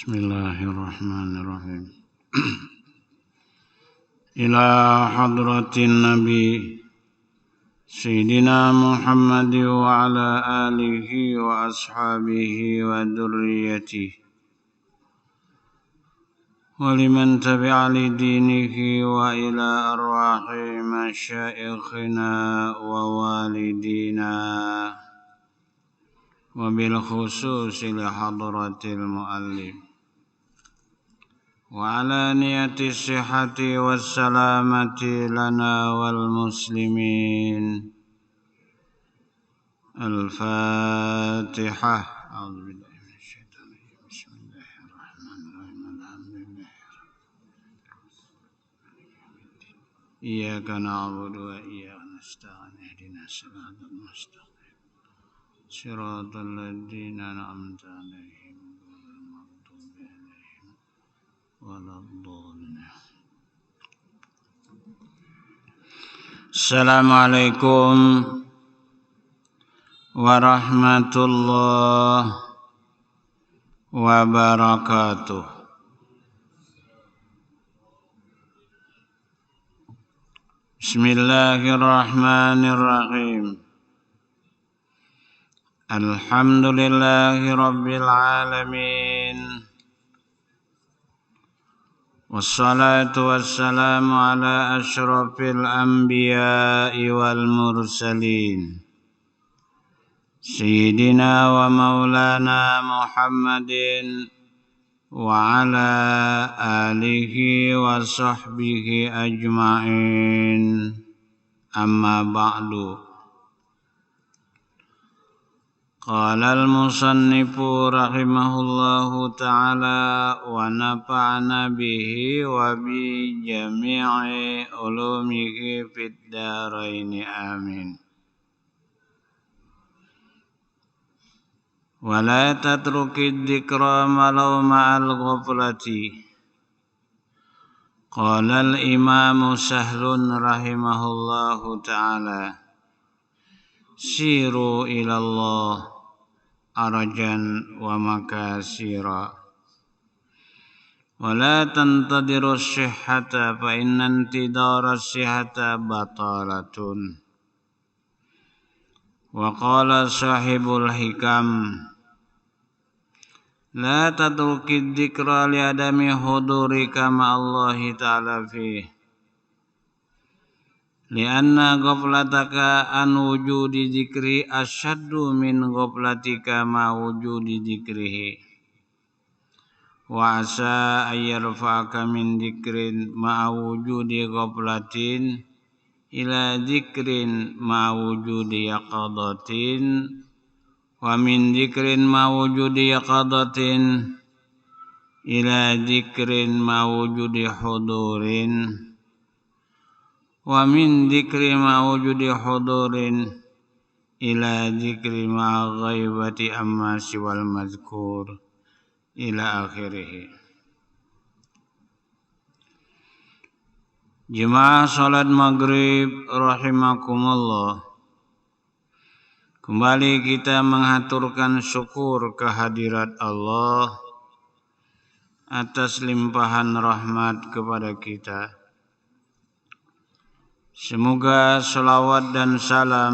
Bismillahirrahmanirrahim. Ila hadratin Nabi Sayyidina Muhammad wa ala alihi wa ashabihi wa dzurriyyatihi wa liman tabi'a li dinihi wa ila arwahi masyaikhina wa walidina wa bil khususi li hadratil muallim wa ala niyati sihhati wassalamati lana wal muslimin. Al-Fatihah. A'udzubillahi minasyaitonir rajim. Bismillahirrahmanirrahim. Alhamdulillah. Iyyaka na'budu wa iyyaka nasta'in. Ihdinas siratal mustaqim. Siratal ladzina an'amta 'alaihim ghairil maghdubi 'alaihim waladdallin. Assalamualaikum warahmatullahi wabarakatuh. Bismillahirrahmanirrahim. Alhamdulillahi rabbil alamin. Wassalatu wassalamu ala asyrafil anbiya'i wal mursalin. Sayyidina wa maulana Muhammadin wa ala alihi wa sahbihi ajma'in. Amma ba'du. Qala al-musannifu rahimahullahu ta'ala wa nafa'ana bihi wa bi jami'i ulumihi fid dharaini amin. Wa la tatrukid dzikra walau ma'al ghaflati. Qala al-imamu Sahlun rahimahullahu ta'ala, siru ilallah arajan wa makasira wa la tantadiru sihhata fa inna intidara sihhata batalatun. Wa qala sahibul hikam, la tatrukid dzikra li adami hudurika ma'allahi ta'ala fih lianna ghaflataka an wujudi dzikri asyaddu min ghaflatika ma wujudi dzikrihi wa asa ayyarfa'aka min dzikrin ma wujudi ghaflatin ila dzikrin ma wujudi yaqadatin wa min dzikrin ma wujudi yaqadatin ila dzikrin ma wujudi hudurin wa min dzikri ma wujudi hudurin ila dzikri ma ghaibati amma siwal mazkur ila akhirih. Jemaah salat maghrib rahimakumullah. Kembali kita menghaturkan syukur kehadirat Allah atas limpahan rahmat kepada kita. Semoga salawat dan salam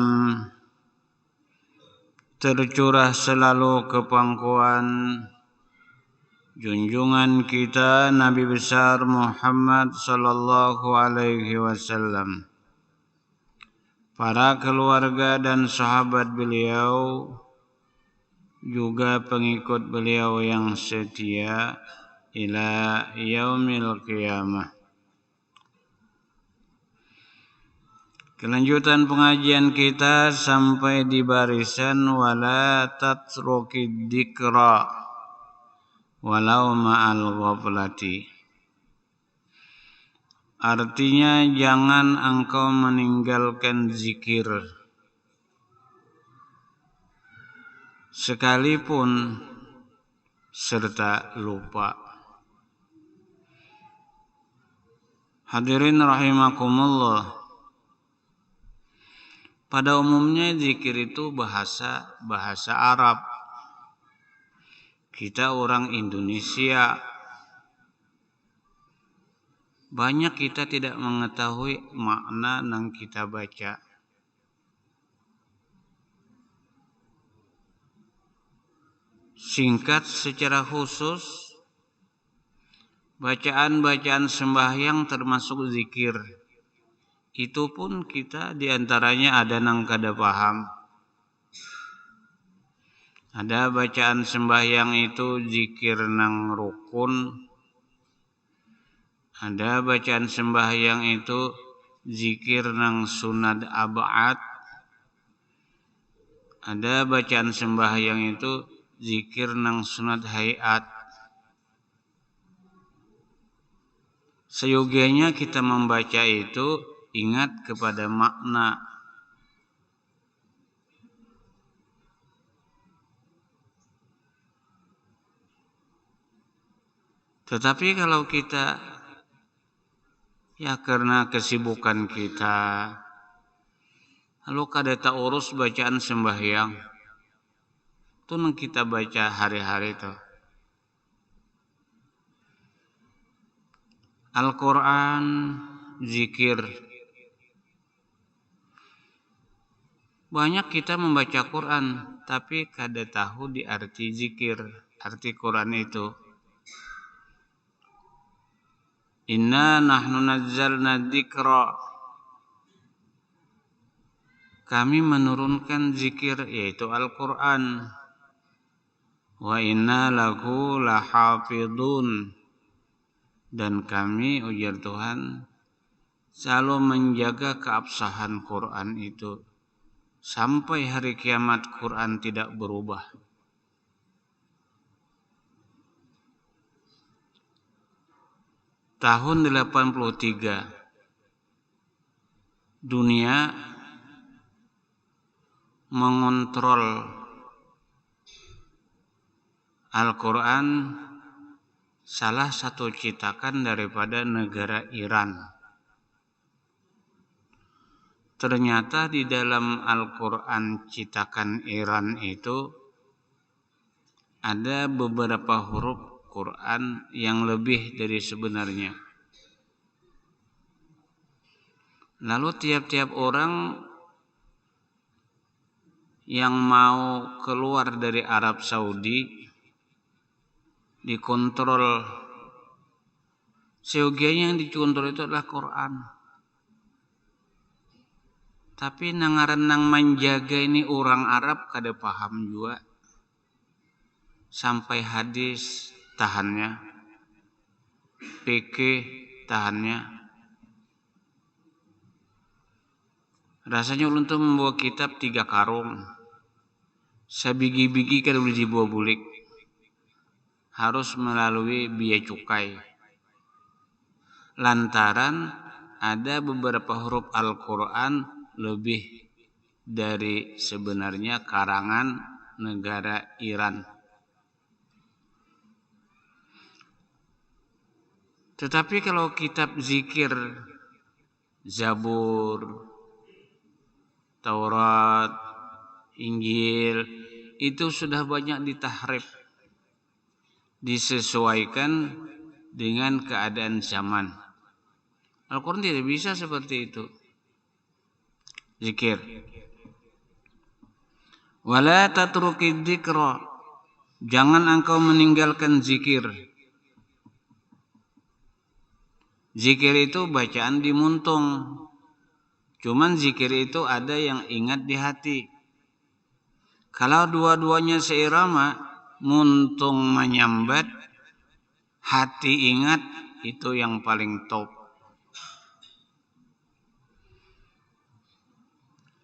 tercurah selalu ke pangkuan junjungan kita Nabi besar Muhammad sallallahu alaihi wasallam, para keluarga dan sahabat beliau, juga pengikut beliau yang setia ila yaumil qiyamah. Kelanjutan pengajian kita sampai di barisan wala tatrukid dzikra walau ma'al ghaflati. Artinya jangan engkau meninggalkan zikir sekalipun serta lupa. Hadirin rahimakumullah. Pada umumnya zikir itu bahasa Arab. Kita orang Indonesia, banyak kita tidak mengetahui makna yang kita baca. Singkat secara khusus, bacaan-bacaan sembahyang termasuk zikir. Itu pun kita diantaranya ada nang kada paham. Ada bacaan sembahyang itu zikir nang rukun. Ada bacaan sembahyang itu zikir nang sunat ab'ad. Ada bacaan sembahyang itu zikir nang sunat hayat. Seyogianya kita membaca itu ingat kepada makna. Tetapi kalau kita karena kesibukan kita, lalu kada tak urus bacaan sembahyang, itu yang kita baca hari-hari itu. Al-Quran, zikir. Banyak kita membaca Quran, tapi kada tahu di arti zikir, arti Quran itu. Inna nahnu nazzalna dzikra. Kami menurunkan zikir, yaitu Al-Quran. Wa inna lahu lahafidun. Dan kami, ujar Tuhan, selalu menjaga keabsahan Quran itu. Sampai hari kiamat Quran tidak berubah. Tahun 83, dunia mengontrol Al-Quran, salah satu cetakan daripada negara Iran. Ternyata di dalam Al-Quran cetakan Iran itu ada beberapa huruf Quran yang lebih dari sebenarnya. Lalu tiap-tiap orang yang mau keluar dari Arab Saudi dikontrol. Seyogianya yang dikontrol itu adalah Quran. Tapi nangaran nang menjaga ini orang Arab kada paham juga. Sampai hadis tahannya, fikih tahannya. Rasanya ulun tuh membawa kitab 3 karung. Sabigi-bigi kada boleh dibawa bulik. Harus melalui biaya cukai. Lantaran ada beberapa huruf Al-Quran lebih dari sebenarnya karangan negara Iran. Tetapi kalau kitab zikir, Zabur, Taurat, Injil, itu sudah banyak ditahrif, disesuaikan dengan keadaan zaman. Al-Quran tidak bisa seperti itu. Zikir. Wala tatrukid dzikra. Jangan engkau meninggalkan zikir. Zikir itu bacaan di muntung. Cuman zikir itu ada yang ingat di hati. Kalau dua-duanya seirama, muntung menyambat, hati ingat, itu yang paling top.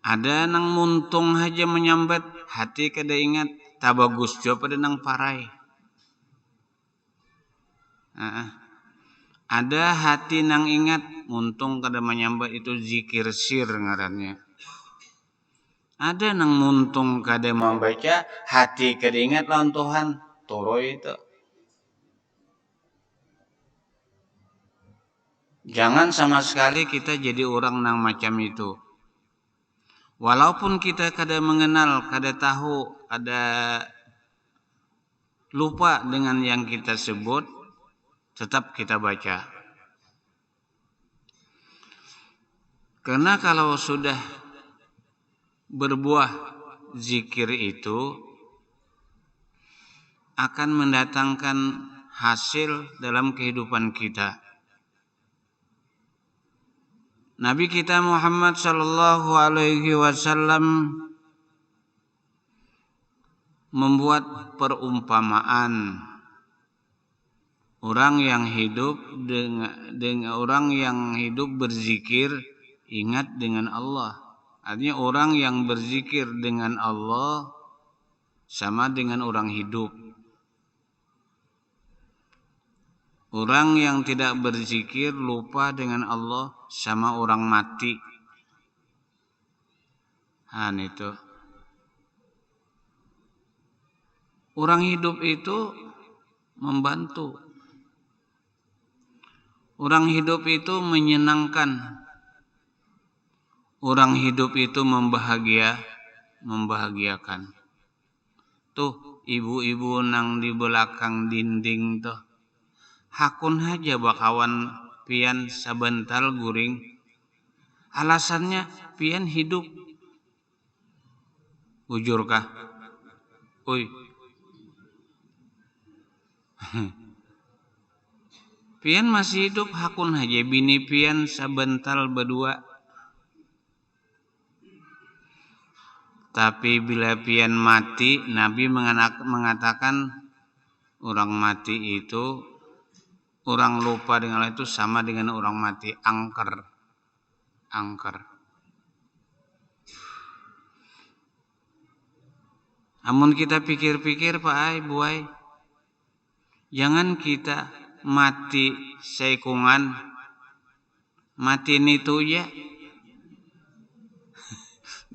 Ada nang muntung aja menyambat, hati kada ingat, tak bagus juga pada nang parai. Ada hati nang ingat, muntung kada menyambat, itu zikir sir ngarannya. Ada nang muntung kada membaca, hati kada ingat lawan Tuhan, toro itu. Jangan sama sekali kita jadi orang nang macam itu. Walaupun kita kada mengenal, kada tahu, kada lupa dengan yang kita sebut, tetap kita baca. Karena kalau sudah berbuah zikir itu akan mendatangkan hasil dalam kehidupan kita. Nabi kita Muhammad sallallahu alaihi wasallam membuat perumpamaan orang yang hidup dengan orang yang hidup berzikir ingat dengan Allah. Artinya orang yang berzikir dengan Allah sama dengan orang hidup. Orang yang tidak berzikir lupa dengan Allah sama orang mati. Itu. Orang hidup itu membantu. Orang hidup itu menyenangkan. Orang hidup itu membahagiakan. Tuh, ibu-ibu nang di belakang dinding tuh. Hakun aja bakawan pian sabental guring. Alasannya pian hidup. Bujurkah? Uy. Pian masih hidup hakun aja bini pian sabental berdua. Tapi bila pian mati, Nabi mengatakan orang mati itu, orang lupa dengan Allah itu sama dengan orang mati, angker. Namun kita pikir-pikir Pak Ai, Bu Ai, jangan kita mati seikungan, mati nitu ya.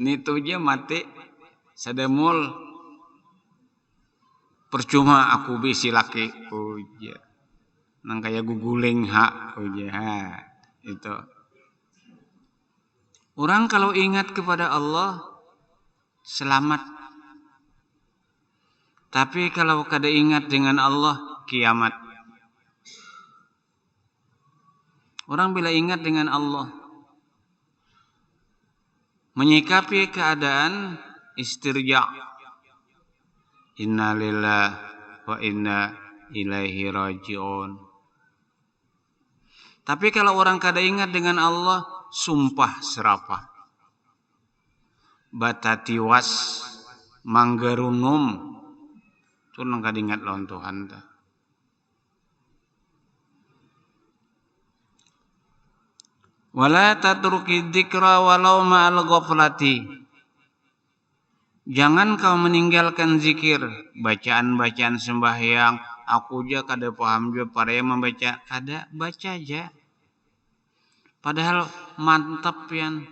Nitu aja mati sademul percuma aku bisi laki uja nang kaya guguling uja itu. Orang kalau ingat kepada Allah selamat, tapi kalau kada ingat dengan Allah kiamat. Orang bila ingat dengan Allah menyikapi keadaan istirja. Inna lillahi wa inna ilaihi raji'un. Tapi kalau orang kada ingat dengan Allah, sumpah serapah. Batatiwas manggarunum. Itu nang kada ingat lawan Tuhan ta. Wala tatruki dzikra walau ma'al ghaflati. Jangan kau meninggalkan zikir, bacaan-bacaan sembahyang. Aku aja kada paham juga para yang membaca, kada baca aja. Padahal mantap pian,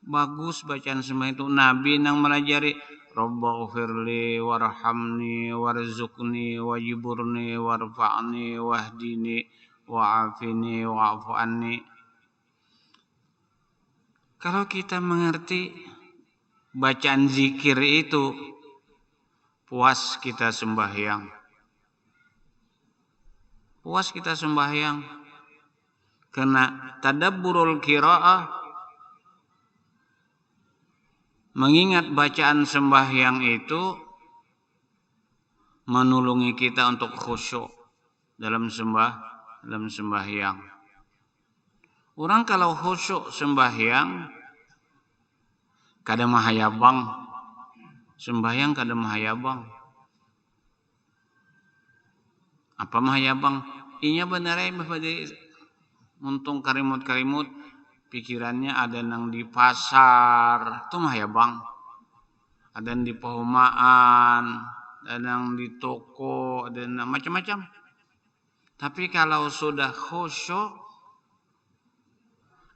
bagus bacaan sembahyang itu. Nabi nang melajari Rabbighfirli warhamni warzuqni wajiburni warfa'ni wahdini wa'afini wa'fu anni. Kalau kita mengerti bacaan zikir itu, puas kita sembahyang. Puas kita sembahyang. Karena tadabburul qiraah, mengingat bacaan sembahyang itu menolongi kita untuk khusyuk dalam sembahyang. Orang kalau khusyuk sembahyang kada mahayabang. Sembahyang kada mahayabang. Apa mahayabang? Inya benerai bahwa untung karimut-karimut pikirannya ada nang di pasar, itu mahayabang. Ada nang di perumahan, ada nang di toko, ada nang macam-macam. Tapi kalau sudah khusyuk,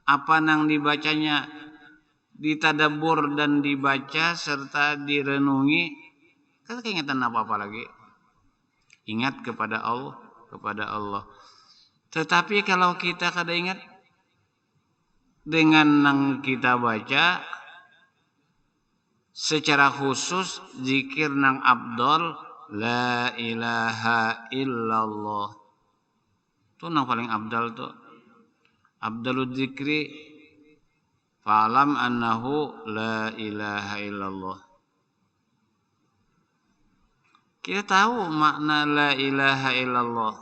apa nang dibacanya ditadabbur dan dibaca serta direnungi, kan keingetan apa-apa lagi. Ingat kepada Allah. Tetapi kalau kita kada ingat dengan nang kita baca secara khusus zikir nang abdol la ilaha illallah. Itu yang paling abdal tuh. Abdalud dzikri fa'lam annahu la ilaha illallah. Kita tahu makna la ilaha illallah.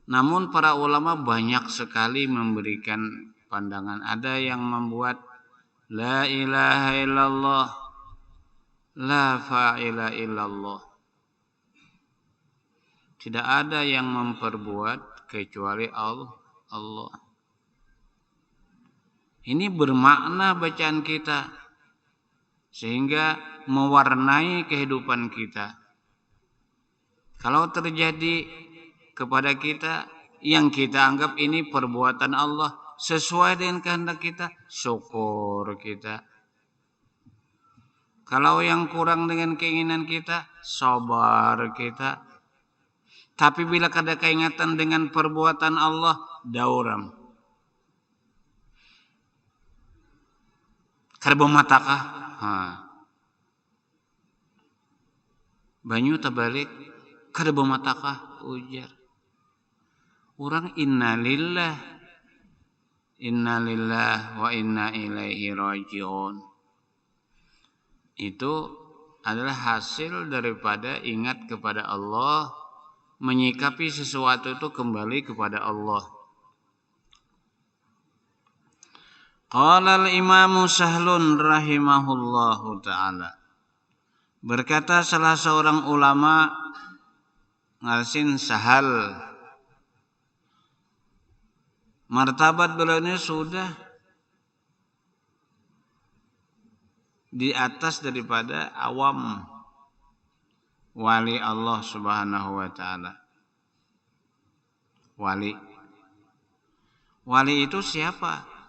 Namun para ulama banyak sekali memberikan pandangan. Ada yang membuat la ilaha illallah la fa'ila illallah. Tidak ada yang memperbuat kecuali Allah. Ini bermakna bacaan kita sehingga mewarnai kehidupan kita. Kalau terjadi kepada kita yang kita anggap ini perbuatan Allah sesuai dengan kehendak kita, syukur kita. Kalau yang kurang dengan keinginan kita, sabar kita. Tapi bila ada keingatan dengan perbuatan Allah, dauram. Karbo matakah? Banyu tabalik, karbo matakah? Ujar. Orang innalillah wa inna ilaihi rajiun. Itu adalah hasil daripada ingat kepada Allah, menyikapi sesuatu itu kembali kepada Allah. Qala al-Imam Sahlun rahimahullahu ta'ala. Berkata salah seorang ulama ngarsin Sahal, martabat beliau ini sudah di atas daripada awam wali Allah Subhanahu wa ta'ala. Wali itu siapa?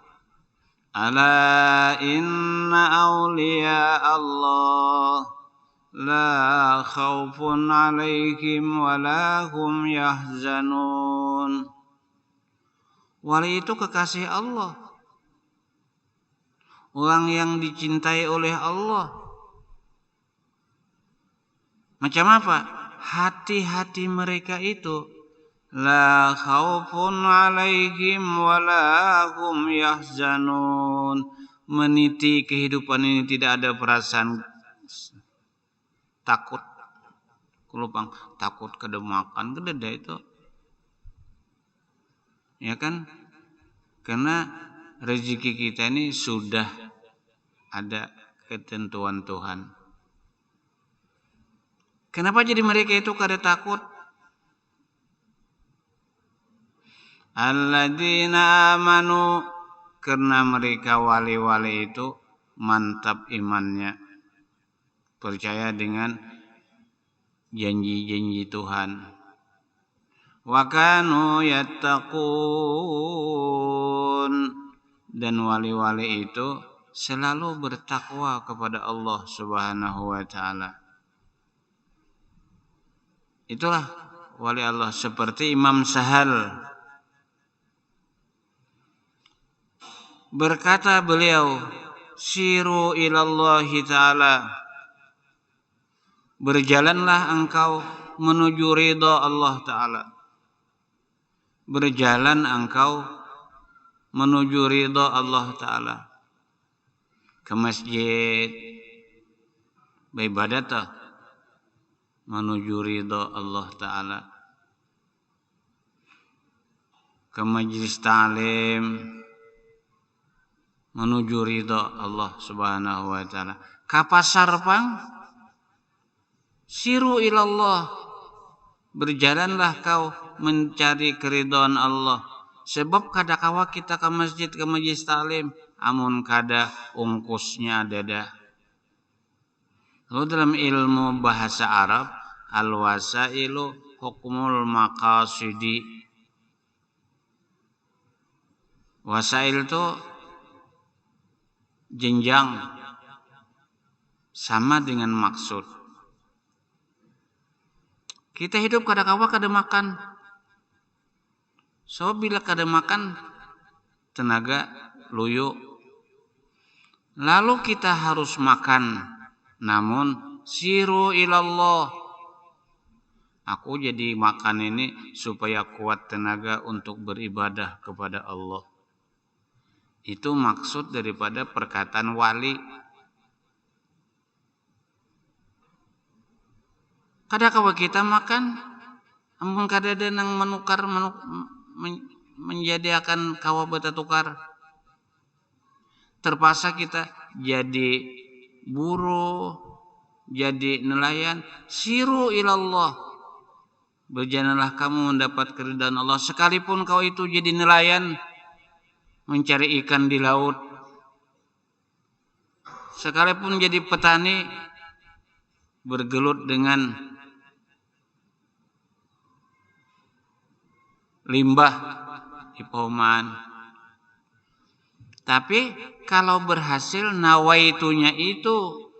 Ala inna awliya Allah la khawfun alaihim wa la hum yahzanun. Wali itu kekasih Allah, orang yang dicintai oleh Allah. Macam apa? Hati-hati mereka itu la khaufun alaihim wa la hum yahzanun. Meniti kehidupan ini tidak ada perasaan takut. Kulupang takut kada makan, kada ada itu. Ya kan? Karena rezeki kita ini sudah ada ketentuan Tuhan. Kenapa jadi mereka itu kada takut? Alladzina amanu, karena mereka wali-wali itu mantap imannya, percaya dengan janji-janji Tuhan. Wa kanu yattaqun, dan wali-wali itu selalu bertakwa kepada Allah Subhanahu wa ta'ala. Itulah wali Allah, seperti Imam Sahal. Berkata beliau, siru ilallahi ta'ala, berjalanlah engkau menuju ridha Allah ta'ala. Berjalan engkau menuju ridha Allah ta'ala. Ke masjid, beribadat menuju ridha Allah ta'ala. Ke majlis ta'lim menuju ridha Allah Subhanahu wa ta'ala. Ka pasar pang siru ilallah, berjalanlah kau mencari keridhaan Allah. Sebab kada kawa kita ke masjid, ke majlis ta'lim amun kada ungkusnya ada. Lalu dalam ilmu bahasa Arab, al-wasailu hukmul maqasidi. Wasail itu jenjang, sama dengan maksud. Kita hidup kada kawa kada makan. So bila kada makan, tenaga luyu. Lalu kita harus makan, namun siru ilallah. Aku jadi makan ini supaya kuat tenaga untuk beribadah kepada Allah. Itu maksud daripada perkataan wali. Kada kawa kita makan, amun kada ada nang menukar menjadi akan kawa beta tukar. Terpaksa kita jadi buruh, jadi nelayan. Siru ilallah. Berjalanlah kamu mendapat keridhaan Allah. Sekalipun kau itu jadi nelayan, mencari ikan di laut. Sekalipun jadi petani, bergelut dengan limbah di pauman. Tapi kalau berhasil nawaitunya itu,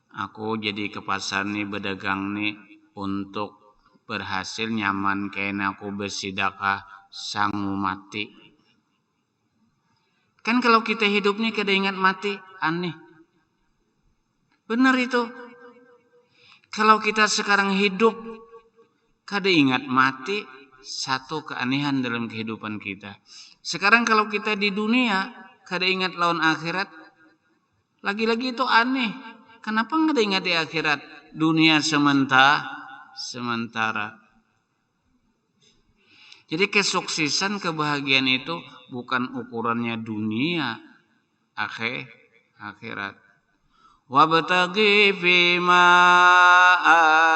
aku jadi ke pasar nih berdagang nih untuk berhasil nyaman kayaknya aku bersedekah sanggup mati. Kan kalau kita hidup nih kada ingat mati, aneh. Benar itu. Kalau kita sekarang hidup kada ingat mati, satu keanehan dalam kehidupan kita. Sekarang kalau kita di dunia kada ingat lawan akhirat, lagi-lagi itu aneh. Kenapa kada ingat di akhirat? Dunia sementara. Jadi kesuksesan, kebahagiaan itu bukan ukurannya dunia, akhirat. Wabtaghi fima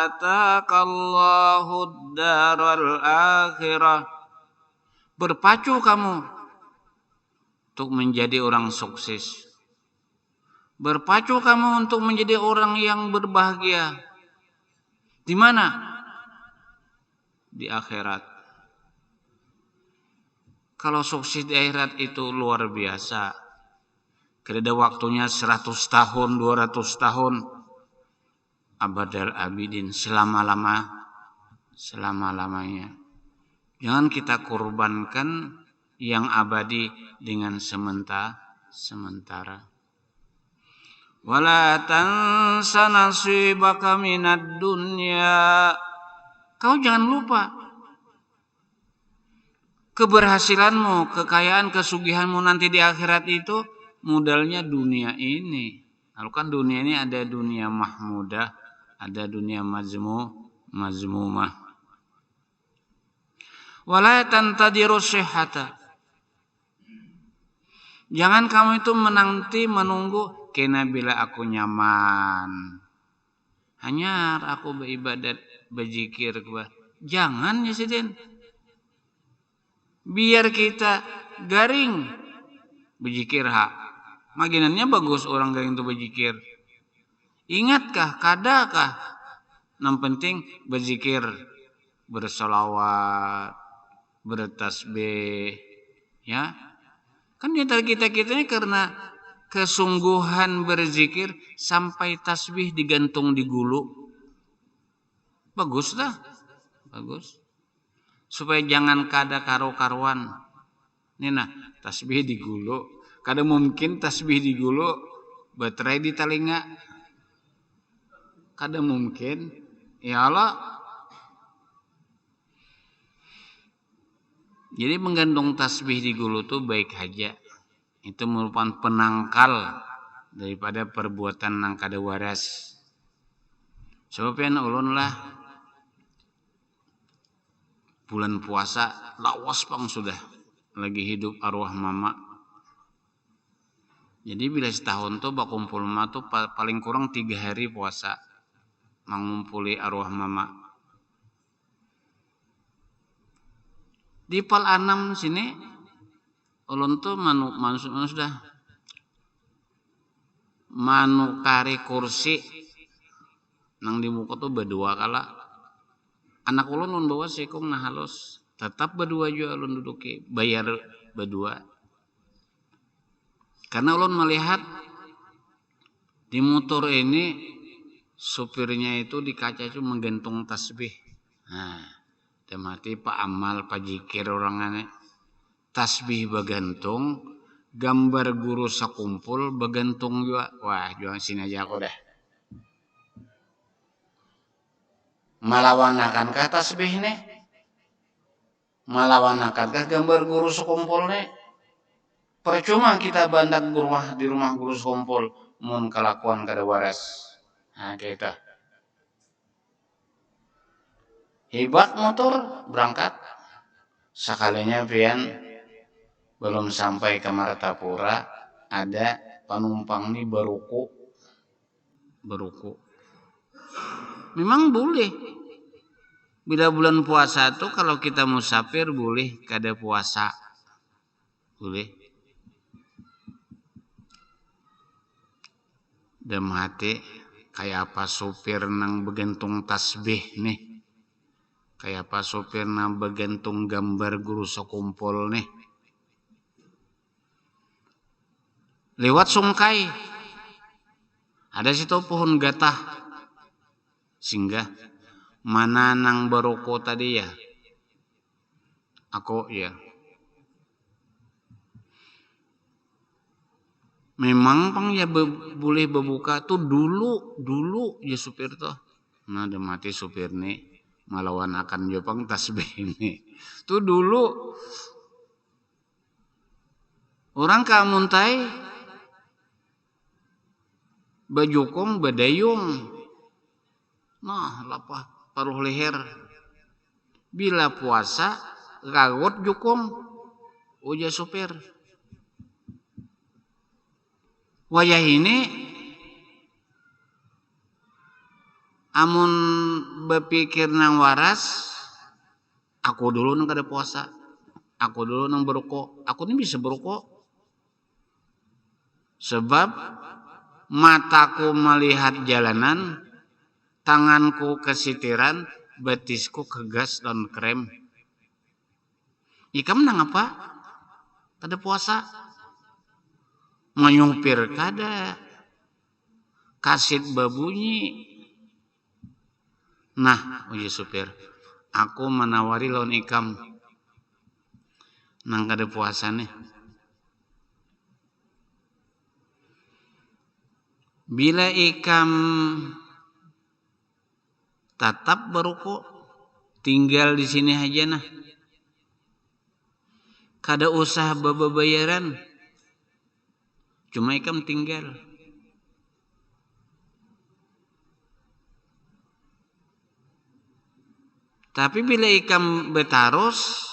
atakallahu ad-daral akhirah. Berpacu kamu untuk menjadi orang sukses. Berpacu kamu untuk menjadi orang yang berbahagia. Di mana? Di akhirat. Kalau sukses di akhirat itu luar biasa. Kada waktunya 100 tahun, 200 tahun. Abadal abidin, selama-lamanya. Jangan kita korbankan yang abadi dengan sementara. Wala tansa nasibaka minad dunya. Kau jangan lupa keberhasilanmu, kekayaan, kesugihanmu nanti di akhirat itu modalnya dunia ini. Lalu kan dunia ini ada dunia mahmudah, ada dunia mazmumah. Wala tantadiru sihhata. Jangan kamu itu menunggu kena bila aku nyaman. Hanyar aku beribadat, berzikir. Jangan ya sidin. Biar kita garing berzikir maginannya bagus orang garing itu berzikir. Ingatkah, kadakah? Yang penting berzikir, bersolawat, bertasbih, ya. Kan di antara kita ini karena kesungguhan berzikir sampai tasbih digantung di gulu. Bagus dah. Bagus. Supaya jangan kada karo-karuan. Ini nah, tasbih di gulu. Kada mungkin tasbih di gulu, baterai di telinga. Kada mungkin. Ya Allah. Jadi menggantung tasbih di gulu itu baik aja. Itu merupakan penangkal daripada perbuatan yang kada waras. Sebabnya ulun lah bulan puasa lawas pang sudah lagi hidup arwah mama. Jadi bila setahun tuh bakumpul mama tuh paling kurang 3 hari puasa mengumpuli arwah mama. Di Pal 6 sini ulun tuh sudah manukari kursi nang di muka tuh berdua kala. Anak ulun bawa sekong nah halus. Tetap berdua juga ulun duduki, bayar berdua. Karena ulun melihat di motor ini supirnya itu di kaca itu menggantung tasbih. Nah, temati pak amal, pak jikir orangnya tasbih bagantung, gambar guru sakumpul begentung juga. Wah, jual sini aja aku deh. Malawanakan ka tasbih nih. Malawanakan ka gambar guru sakumpul nih. Percuma kita bandak di rumah guru sakumpul mun kelakuan kada waras. Nah, kita. Hebat motor berangkat. Sekalinya pian belum sampai ke Martapura ada penumpang nih beruku. Memang boleh. Bila bulan puasa tuh kalau kita musafir boleh kada puasa. Boleh. Dalam hati kayak apa sopir nang begantung tasbih nih. Kayak apa sopir nang begantung gambar guru sakumpul nih. Lewat Sungkai. Ada situ pohon gatah. Singgah. Mana nang beroko tadi ya? Aku ya. Memang pang ya boleh berbuka tuh dulu ya supir tuh. Nah, udah mati supir nih melawan akan Jepang tasbih ini. Tuh dulu orang kamuntai bajukong badayung. Nah, lapah paruh leher. Bila puasa gagot jukong. Uja supir. Wayah ini amun berpikir nang waras, aku dulu nang kada puasa, aku dulu nang berukok, aku ini bisa berukok, sebab mataku melihat jalanan, tanganku kesitiran, betisku kegas dan krem. Ikam nang apa? Kada puasa, nganyumpir kada, kasit babunyi. Nah, uji supir, aku menawari lawan ikam nang kada puasa nih. Bila ikam tetap berukuk, tinggal di sini aja nah. Kada usah bayaran, cuma ikam tinggal. Tapi bila ikam betarus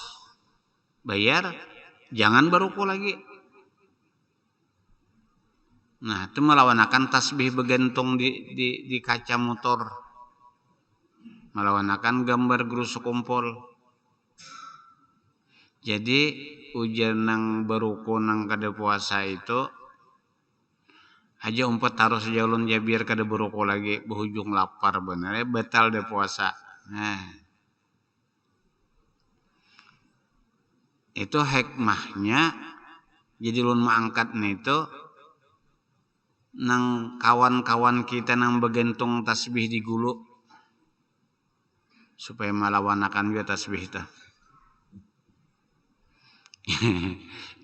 bayar, jangan berukuk lagi. Nah, itu melawanakan tasbih begantung di kaca motor. Melawanakan gambar guru sakumpul. Jadi ujian nang beruku nang kada puasa itu aja umpet taruh sejaulun ya biar kada beruku lagi berujung lapar bener batal deh puasa. Nah, itu hikmahnya jadi ulun maangkat nih itu nang kawan-kawan kita nang begantung tasbih di gulu supaya malawanakan juga tasbih itu.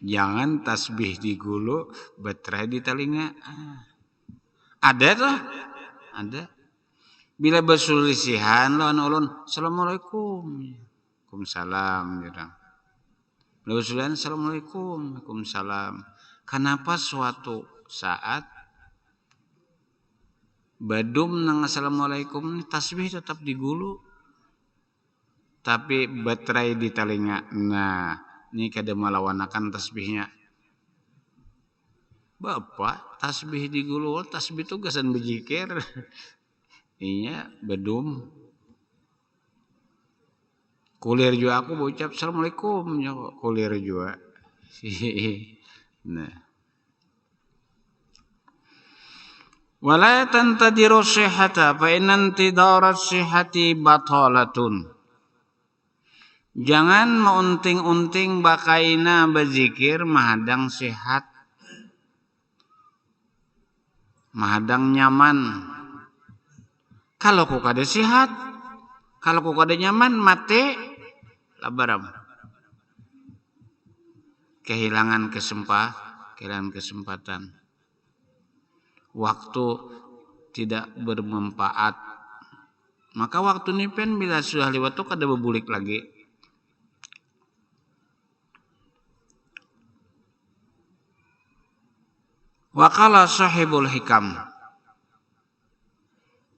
Jangan tasbih di gulu betrai di telinga. Ada tuh, ada. Bila berselisihan lawan ulun, assalamualaikum, waalaikumsalam gitu. Bila berselisihan, assalamualaikum, waalaikumsalam. Kenapa suatu saat badum nang assalamualaikum tasbih tetap di gulu, tapi betrai di telinga. Nah, ini kada malawanakan tasbihnya. Bapak tasbih di gulu, tasbih tugasan berzikir. Iya, bedum. Kulir juga aku ucap assalamualaikum, ya kulir juga. Nah. Wala tantadiru sihhata fa inantidara sihhati batalatun. Jangan meunting-unting bakaina berzikir mahadang sehat. Mahadang nyaman. Kalau ku kada sehat, kalau ku kada nyaman mati labaram. Kehilangan kesempatan. kehilangan kesempatan. Waktu tidak bermanfaat. Maka waktu ini pen bila sudah lewat tuh kada bebulik lagi. Waqala sahibul hikam,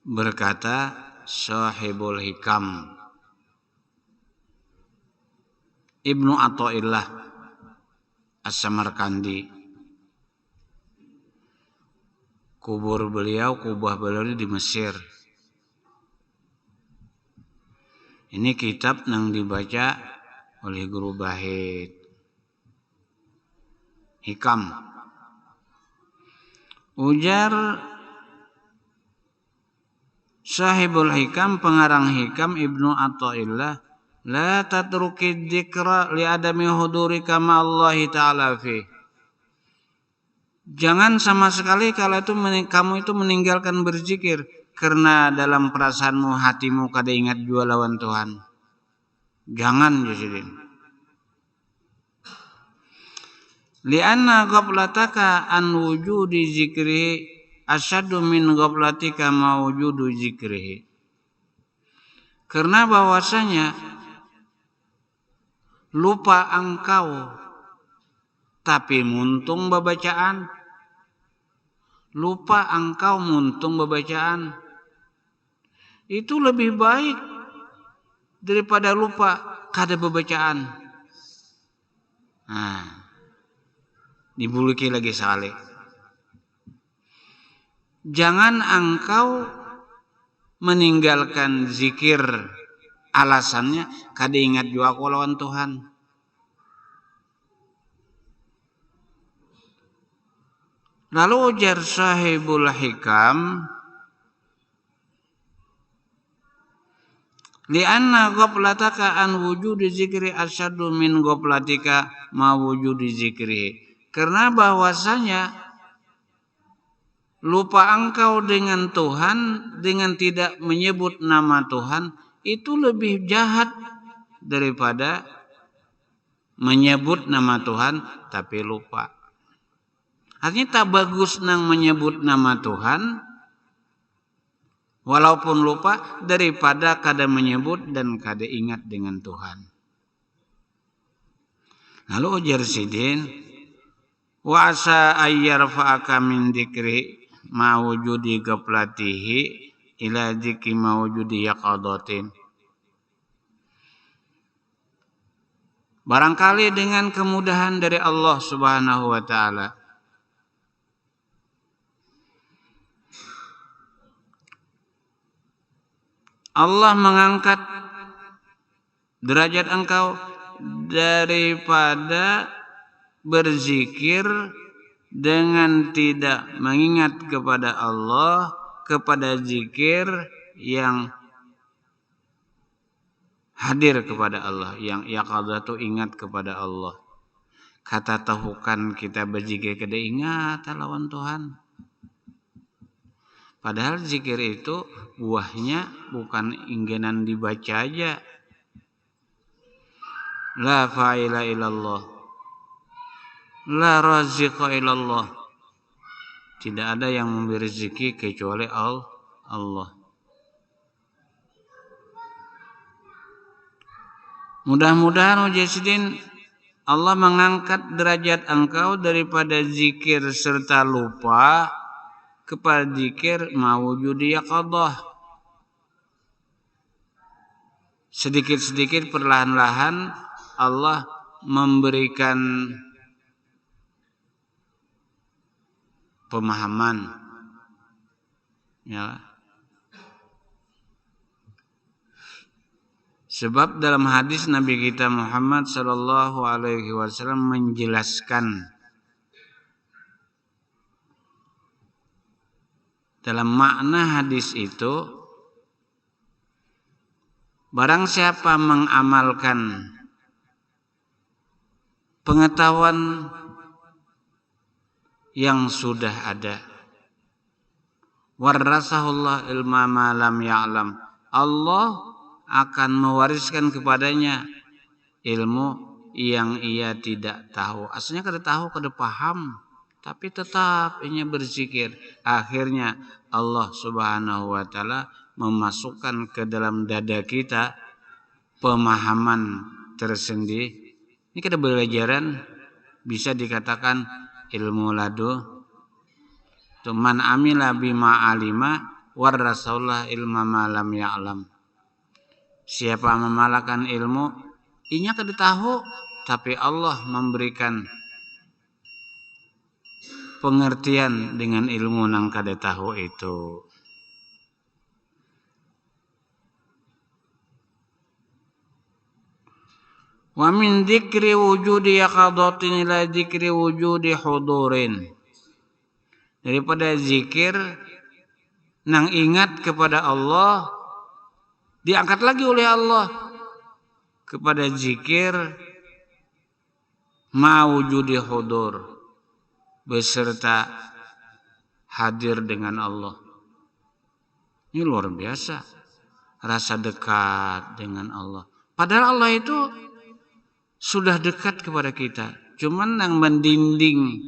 berkata sahibul hikam Ibnu Athaillah As-Samarkandi. Kubah beliau di Mesir. Ini kitab yang dibaca oleh guru Bahid. Hikam. Ujar sahibul hikam, pengarang hikam Ibnu Athaillah, la tatruki dzikra li adami hudurika ma Allah taala fi. Jangan sama sekali kalau itu kamu itu meninggalkan berzikir karena dalam perasaanmu, hatimu kada ingat jua lawan Tuhan. Jangan jasidin. Lianna ghaflataka an wujudi zikrihi asyaddu min ghaflatika ma wujudu zikrihi. Karena bahwasanya lupa engkau tapi muntung babacaan. Lupa engkau muntung babacaan. Itu lebih baik daripada lupa kada babacaan. Nah, dibuluki lagi sekali. Jangan engkau meninggalkan zikir, alasannya kada ingat jua aku lawan Tuhan. Lalu ujar sahibul hikam, lianna ghaflataka an wujudi zikri asyaddu min ghaflatika ma wujudi zikri. Karena bahwasanya lupa engkau dengan Tuhan, dengan tidak menyebut nama Tuhan, itu lebih jahat daripada menyebut nama Tuhan tapi lupa. Artinya tak bagus nang menyebut nama Tuhan walaupun lupa daripada kada menyebut dan kada ingat dengan Tuhan. Lalu ujar sidin, wa asa ayyarfa'aka min dzikri ma wujudi ghaflatihi ila dzikri ma wujudi yaqadatin. Barangkali dengan kemudahan dari Allah Subhanahu wa taala Allah mengangkat derajat engkau daripada berzikir dengan tidak mengingat kepada Allah, kepada zikir yang hadir kepada Allah, yang yaqadatu ingat kepada Allah. Kata tahukan kita berzikir kada ingat lawan Tuhan. Padahal zikir itu buahnya bukan inggenan dibaca aja. La fa'ila illallah. La raziqa illallah. Tidak ada yang memberi rezeki kecuali Allah. Mudah-mudahan ujasidin Allah mengangkat derajat engkau daripada zikir serta lupa kepada zikir mawujudi yaqadah. Sedikit-sedikit perlahan-lahan Allah memberikan pemahaman, ya. Sebab dalam hadis Nabi kita Muhammad sallallahu alaihi wasallam menjelaskan dalam makna hadis itu, barang siapa mengamalkan pengetahuan yang sudah ada, warasahullah ilma ma lam ya'lam, Allah akan mewariskan kepadanya ilmu yang ia tidak tahu. Aslinya kada tahu, kada paham. tapi tetap inya berzikir. Akhirnya Allah Subhanahu wa taala memasukkan ke dalam dada kita pemahaman tersendiri. Ini kita belajaran bisa dikatakan ilmu ladu. Man amila bima alima warasallah ilma ma lam ya'lam. Siapa memalahkan ilmu, inya kada tahu, tapi Allah memberikan pengertian dengan ilmu nang kada tahu itu. Wa min dzikri wujudi yaqadatin ila dzikri wujudi hudurin. Daripada zikir nang ingat kepada Allah diangkat lagi oleh Allah kepada zikir mawujudi hudur beserta hadir dengan Allah. Ini luar biasa, rasa dekat dengan Allah. Padahal Allah itu sudah dekat kepada kita. Cuman yang mendinding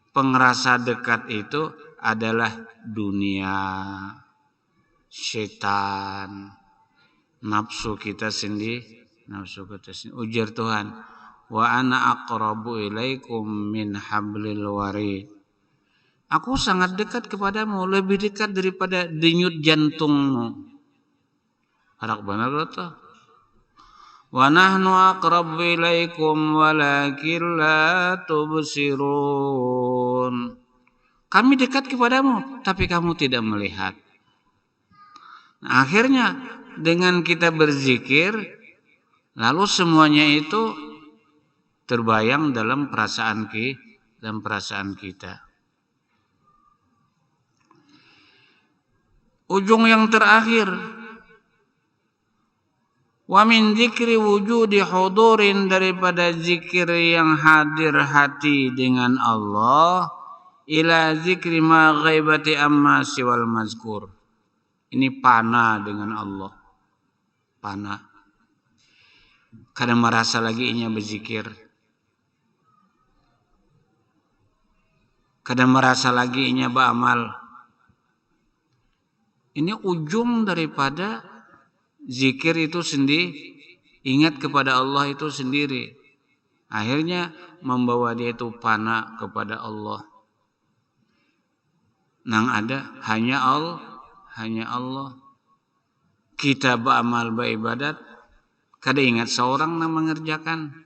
pengerasa dekat itu adalah dunia, setan, nafsu kita sendiri. Ujar Tuhan, wa ana aqrabu ilaikum min hablil warid. Aku sangat dekat kepadamu, lebih dekat daripada denyut jantungmu. Harak benar betul. Wa nahnu aqrabu ilaikum walakin la tubsirun. Kami dekat kepadamu, tapi kamu tidak melihat. Nah, akhirnya dengan kita berzikir, lalu semuanya itu terbayang dalam perasaan kita. Ujung yang terakhir, wa min dzikri wujudi hudurin, daripada zikir yang hadir hati dengan Allah, ila zikri ma ghaibati amma siwal mazkur. Ini pana dengan Allah. Pana. Kadang merasa lagi inya berzikir. Kadang merasa lagi inya beramal. Ini ujung daripada zikir itu sendiri, ingat kepada Allah itu sendiri. Akhirnya membawa dia itu pana kepada Allah. Nang ada hanya Allah. Kita beramal beribadat, kada ingat seorang nang mengerjakan.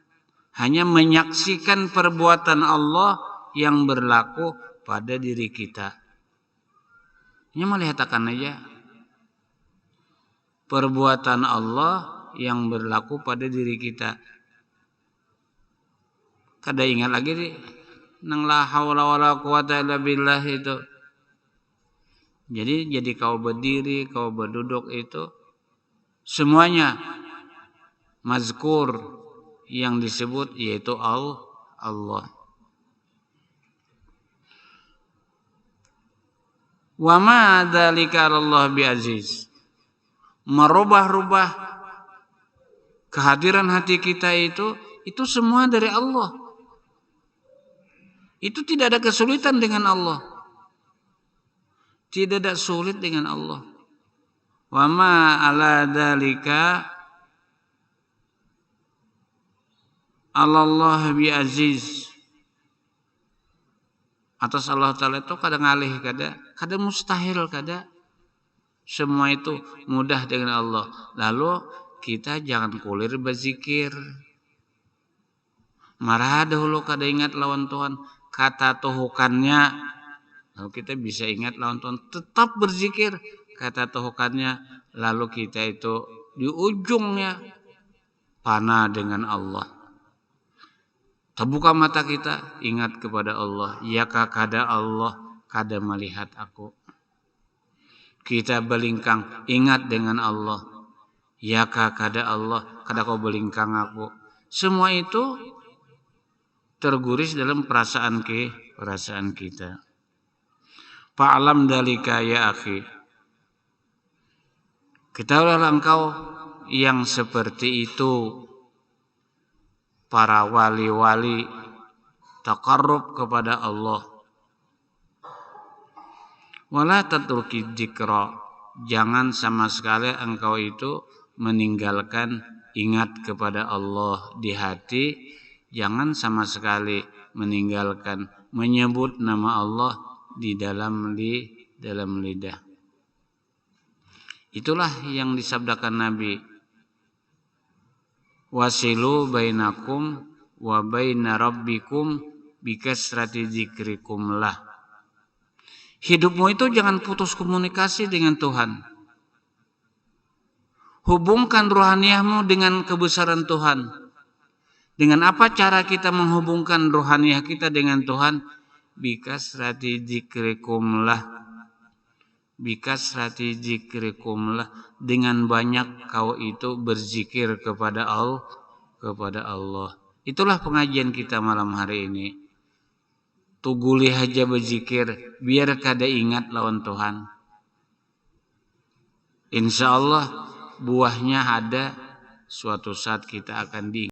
Hanya menyaksikan perbuatan Allah yang berlaku pada diri kita. Ini melihatkan aja perbuatan Allah yang berlaku pada diri kita. Kada ingat lagi nang la haula wala quwata illa billah itu. Jadi kau berdiri, kau berduduk itu semuanya mazkur yang disebut yaitu Allah. Wa ma dzalika 'alallah bi'aziz. Merubah-rubah kehadiran hati kita itu semua dari Allah. Itu tidak ada kesulitan dengan Allah. Tidak ada sulit dengan Allah. Wa ma 'ala dzalika 'alallah bi'aziz. Atas Allah Ta'ala itu kada ngalih, kada mustahil, kada. Semua itu mudah dengan Allah. Lalu kita jangan kulir berzikir. Marah dahulu kada ingat lawan Tuhan. Kata tuhukannya. Lalu kita bisa ingat lawan Tuhan. Tetap berzikir. Kata tuhukannya. Lalu kita itu di ujungnya pana dengan Allah. Terbuka mata kita, ingat kepada Allah. Yakah kada Allah, kada melihat aku. Kita belingkang, ingat dengan Allah. Yakah kada Allah, kada kau belingkang aku. Semua itu terguris dalam perasaan kita. Fa'alam dalika ya akhi. Ketahuilah engkau yang seperti itu. Para wali-wali taqarrub kepada Allah. Wala tatruki dzikra, jangan sama sekali engkau itu meninggalkan ingat kepada Allah di hati, jangan sama sekali meninggalkan menyebut nama Allah di dalam lidah. Itulah yang disabdakan Nabi, wasilu bainakum wa baina rabbikum bikasrati dzikrikum lah. Hidupmu itu jangan putus komunikasi dengan Tuhan. Hubungkan rohaniahmu dengan kebesaran Tuhan. Dengan apa cara kita menghubungkan rohaniah kita dengan Tuhan? Bikasrati dzikrikum lah. Bikasrati dzikrikum lah. Dengan banyak kau itu berzikir kepada Allah. Itulah pengajian kita malam hari ini. Tuguli aja berzikir biar kada ingat lawan Tuhan. Insya Allah buahnya ada suatu saat kita akan diingat.